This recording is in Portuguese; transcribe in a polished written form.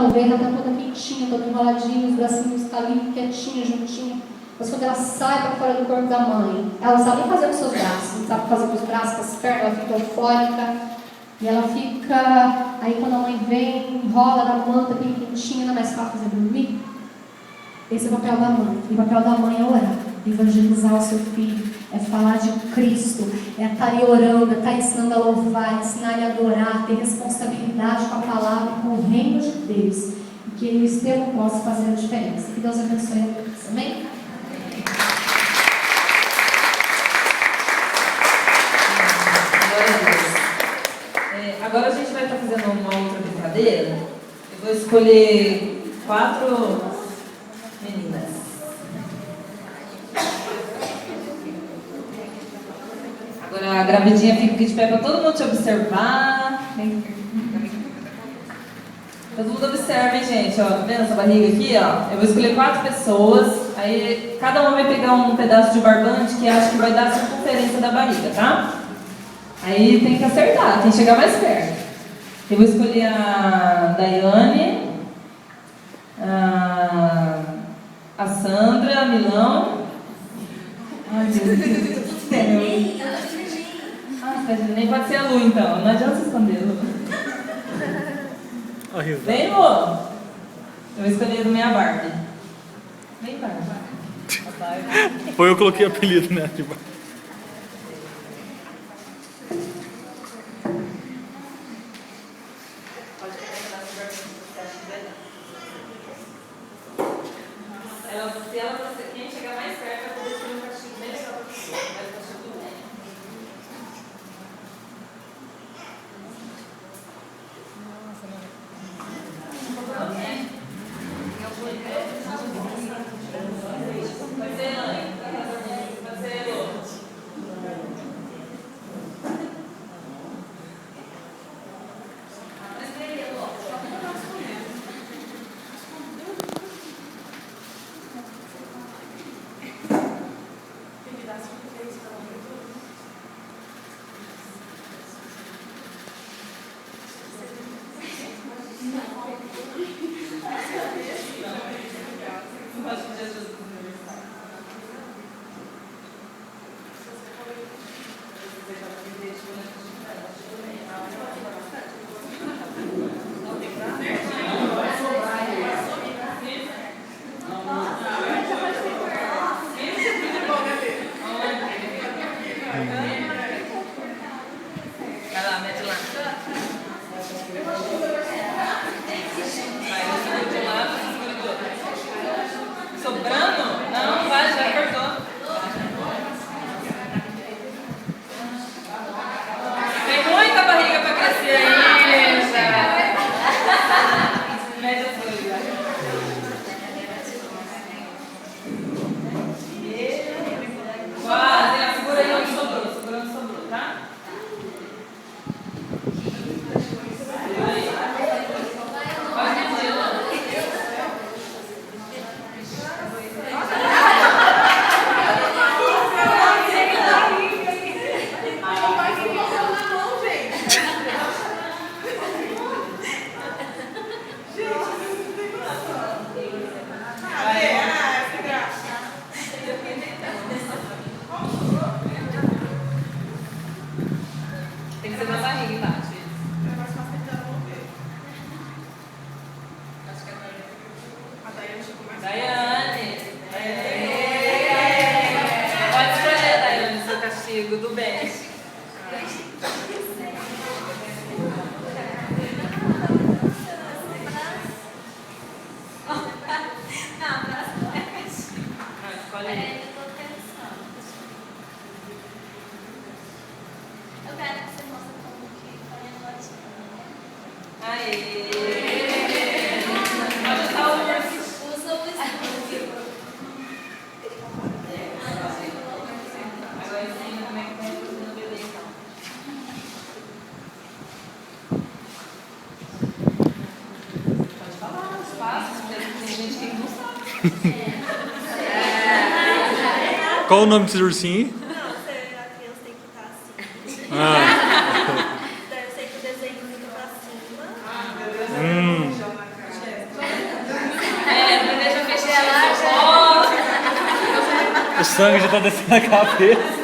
A ovelha está toda quentinha, toda enroladinha, os bracinhos estão ali quietinha, juntinha. Mas quando ela sai para fora do corpo da mãe, ela não sabe nem fazer com os seus braços, não sabe fazer com os braços, com as pernas, ela fica eufórica. E ela fica, aí quando a mãe vem, enrola na manta, bem quentinha, não é mais fácil fazer dormir. Esse é o papel da mãe. E o papel da mãe é orar, evangelizar o seu filho, é falar de Cristo, é estar aí orando, é estar ensinando a louvar, ensinar ele a adorar, ter responsabilidade com a palavra, com o reino de Deus, e que ele esteja possa fazer a diferença. Que Deus abençoe a todos. Amém? Agora a gente vai estar fazendo uma outra brincadeira. Eu vou escolher 4 meninas. Agora a gravidinha fica aqui de pé para todo mundo te observar. Todo mundo observa, hein, gente? Ó, tá vendo essa barriga aqui? Ó? Eu vou escolher 4 pessoas. Aí cada uma vai pegar um pedaço de barbante que acha que vai dar a circunferência da barriga, tá? Aí tem que acertar, tem que chegar mais perto. Eu vou escolher a Daiane, a Sandra, a Milão. Ai, Deus, nem pode ser a Lu, então. Não adianta se esconder, Lu. Vem, Lu. Eu vou escolher do minha Barbie. Vem, Barbie. Foi eu que coloquei apelido, né? Quem chegar mais perto vai poder escolher um castigo bem legal para você. Mas o castigo do bem. Pode ser Anne, pode ser Elô. Vai lá, mete lá. Sobrando? Não, vai, já cortou. Tem muita barriga para crescer ainda. Mete as coisas. Quase, segura aí onde sobrou, tá? Tem que ser na barriga embaixo. Acho que é a Daiane chegou mais. Daiane! Pode escolher, Daiane, seu castigo do bem. Escolhe aí. Eu quero que você mostre como que foi a notinha. Aê! Pode usar o urso. Usa o escudo. Agora ensina como é que vai fazer no bebê, então. Pode falar os passos, porque tem gente que não sabe. Qual o nome desse ursinho? Não, a criança tem que estar assim. Ah. Daí eu sei que o desenho fica pra cima. Ah, meu Deus, O sangue já tá descendo a cabeça.